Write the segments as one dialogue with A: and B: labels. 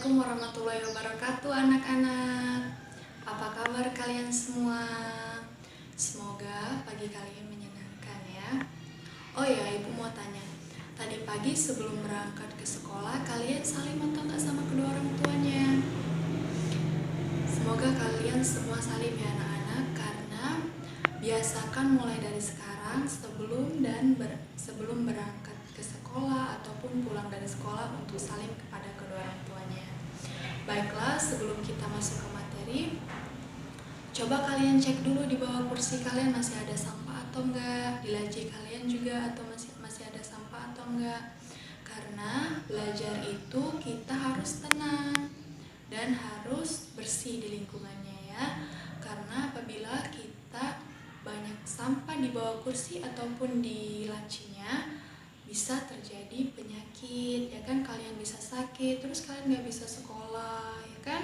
A: Assalamualaikum warahmatullahi wabarakatuh anak-anak. Apa kabar kalian semua? Semoga pagi kalian menyenangkan ya. Oh ya, ibu mau tanya. Tadi pagi sebelum berangkat ke sekolah, kalian salim atau enggak sama kedua orang tuanya? Semoga kalian semua salim ya anak-anak, karena biasakan mulai dari sekarang sebelum berangkat ke sekolah ataupun pulang dari sekolah untuk salim kepada kedua orang tuanya. Baiklah, sebelum kita masuk ke materi, coba kalian cek dulu di bawah kursi kalian masih ada sampah atau enggak, di laci kalian juga atau masih ada sampah atau enggak. Karena belajar itu kita harus tenang dan harus bersih di lingkungannya ya. Karena apabila kita banyak sampah di bawah kursi ataupun di lacinya, bisa terjadi penyakit ya kan, kalian bisa sakit, terus kalian nggak bisa sekolah ya kan.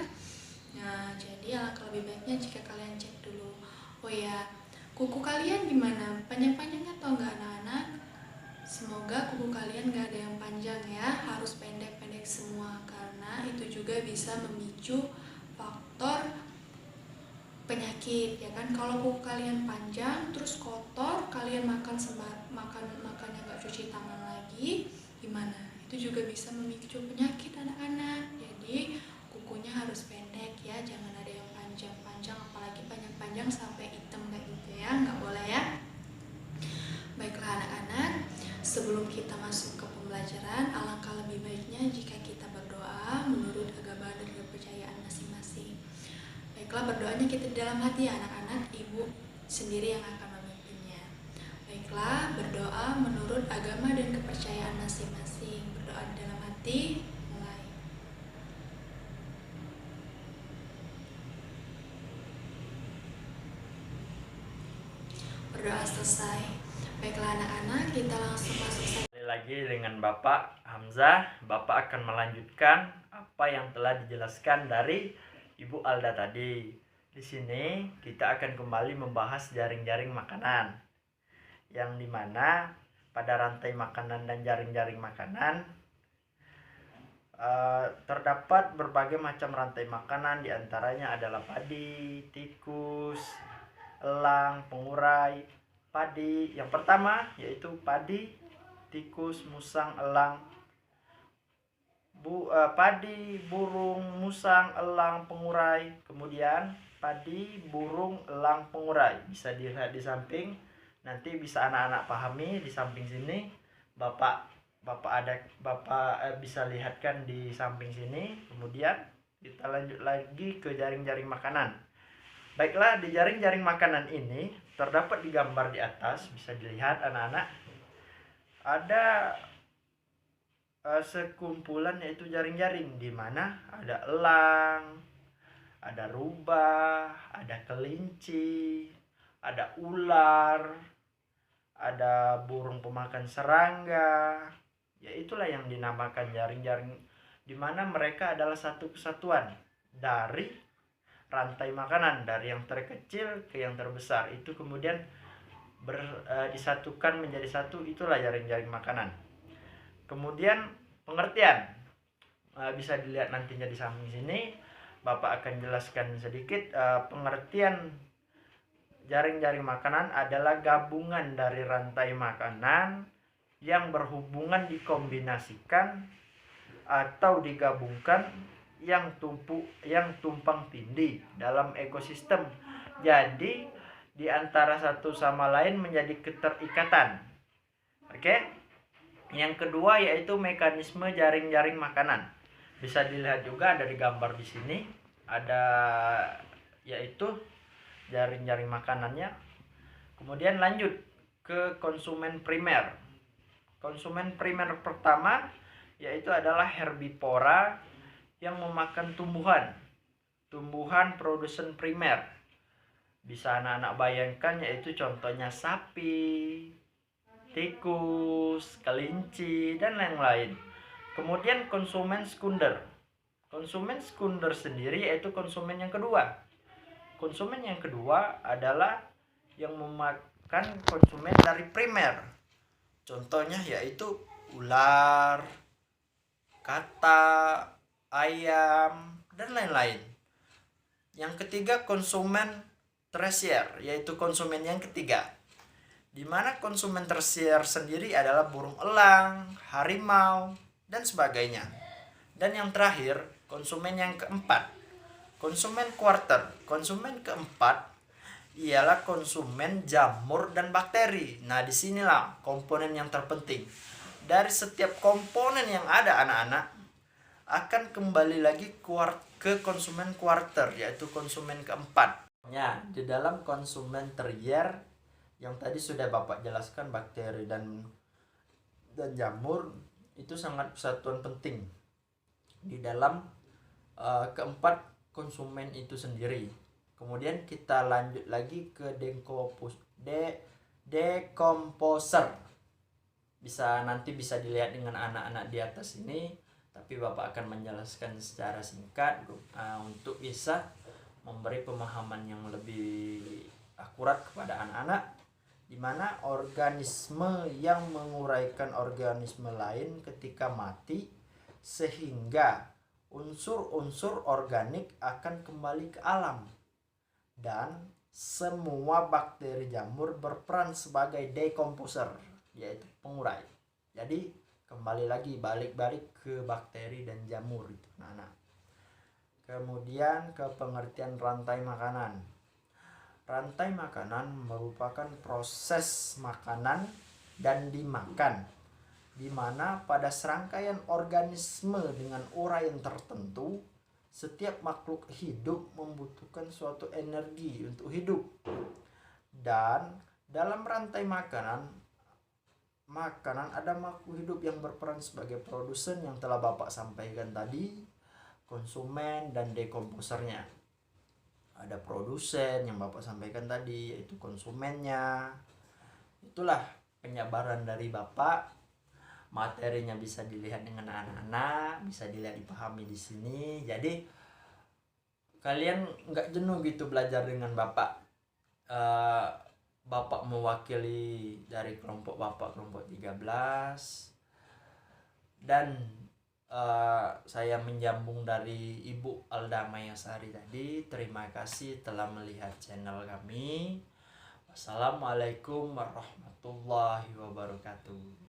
A: Nah, jadi alangkah lebih baiknya jika kalian cek dulu. Oh ya, kuku kalian gimana? Panjang-panjang atau enggak anak-anak? Semoga kuku kalian nggak ada yang panjang ya, harus pendek-pendek semua, karena itu juga bisa memicu faktor penyakit ya kan. Kalau kuku kalian panjang terus kotor, kalian makannya nggak cuci tangan lagi, gimana? Itu juga bisa memicu penyakit anak-anak. Jadi kukunya harus pendek ya, jangan ada yang panjang-panjang, apalagi panjang-panjang sampai hitam kayak gitu ya, nggak boleh ya. Baiklah anak-anak, sebelum kita masuk ke pembelajaran, alangkah lebih baiknya jika kita berdoa menurut agama dan kepercayaan masing-masing. Baiklah, berdoanya kita di dalam hati ya anak-anak, ibu sendiri yang akan memimpinnya. Baiklah, berdoa menurut agama dan kepercayaan masing-masing. Berdoa di dalam hati, mulai. Berdoa selesai. Baiklah anak-anak, kita langsung masuk saja.
B: Lagi dengan Bapak Hamzah, Bapak akan melanjutkan apa yang telah dijelaskan dari Ibu Alda tadi. Di sini kita akan kembali membahas jaring-jaring makanan, yang dimana pada rantai makanan dan jaring-jaring makanan terdapat berbagai macam rantai makanan, diantaranya adalah padi, tikus, elang, pengurai. Padi yang pertama yaitu padi, tikus, musang, elang. Padi, burung, musang, elang, pengurai. Kemudian padi, burung, elang, pengurai. Bisa dilihat di samping. Nanti bisa anak-anak pahami di samping sini. Bapak bisa lihatkan di samping sini. Kemudian kita lanjut lagi ke jaring-jaring makanan. Baiklah, di jaring-jaring makanan ini terdapat digambar di atas, bisa dilihat anak-anak, ada sekumpulan yaitu jaring-jaring, di mana ada elang, ada rubah, ada kelinci, ada ular, ada burung pemakan serangga. Ya itulah yang dinamakan jaring-jaring, di mana mereka adalah satu kesatuan dari rantai makanan, dari yang terkecil ke yang terbesar, itu kemudian disatukan menjadi satu, itulah jaring-jaring makanan. Kemudian pengertian bisa dilihat nantinya di samping sini. Bapak akan jelaskan sedikit. Pengertian jaring-jaring makanan adalah gabungan dari rantai makanan yang berhubungan dikombinasikan atau digabungkan yang tumpang tindih dalam ekosistem. Jadi di antara satu sama lain menjadi keterikatan. Oke. Yang kedua yaitu mekanisme jaring-jaring makanan. Bisa dilihat juga ada di gambar di sini. Ada yaitu jaring-jaring makanannya. Kemudian lanjut ke konsumen primer. Konsumen primer pertama yaitu adalah herbivora yang memakan tumbuhan produsen primer. Bisa anak-anak bayangkan, yaitu contohnya sapi, tikus, kelinci, dan lain-lain. Kemudian konsumen sekunder. Konsumen sekunder sendiri yaitu konsumen yang kedua. Konsumen yang kedua adalah yang memakan konsumen dari primer. Contohnya yaitu ular, katak, ayam, dan lain-lain. Yang ketiga, konsumen tersier, yaitu konsumen yang ketiga. Di mana konsumen tersier sendiri adalah burung elang, harimau, dan sebagainya. Dan yang terakhir, konsumen yang keempat, konsumen kuarter. Konsumen keempat ialah konsumen jamur dan bakteri. Nah, disinilah komponen yang terpenting. Dari setiap komponen yang ada anak-anak akan kembali lagi ke konsumen kuarter, yaitu konsumen keempat. Ya, di dalam konsumen tersier yang tadi sudah Bapak jelaskan, bakteri dan jamur itu sangat satuan penting di dalam keempat konsumen itu sendiri. Kemudian kita lanjut lagi ke decomposer. Nanti bisa dilihat dengan anak-anak di atas ini, tapi Bapak akan menjelaskan secara singkat untuk bisa memberi pemahaman yang lebih akurat kepada anak-anak, di mana organisme yang menguraikan organisme lain ketika mati, sehingga unsur-unsur organik akan kembali ke alam. Dan semua bakteri jamur berperan sebagai decomposer, yaitu pengurai. Jadi kembali lagi balik-balik ke bakteri dan jamur itu. Nah. Kemudian ke pengertian rantai makanan. Rantai makanan merupakan proses makanan dan dimakan, di mana pada serangkaian organisme dengan uraian tertentu, setiap makhluk hidup membutuhkan suatu energi untuk hidup. Dan dalam rantai makanan ada makhluk hidup yang berperan sebagai produsen yang telah Bapak sampaikan tadi, konsumen dan dekomposernya. Ada produsen yang Bapak sampaikan tadi, yaitu konsumennya. Itulah penyabaran dari Bapak. Materinya bisa dilihat dengan anak-anak, bisa dilihat dipahami di sini. Jadi kalian nggak jenuh gitu belajar dengan Bapak. Bapak mewakili dari kelompok Bapak, kelompok 13. Dan saya menyambung dari Ibu Alda Mayasari tadi. Terima kasih telah melihat channel kami. Wassalamualaikum warahmatullahi wabarakatuh.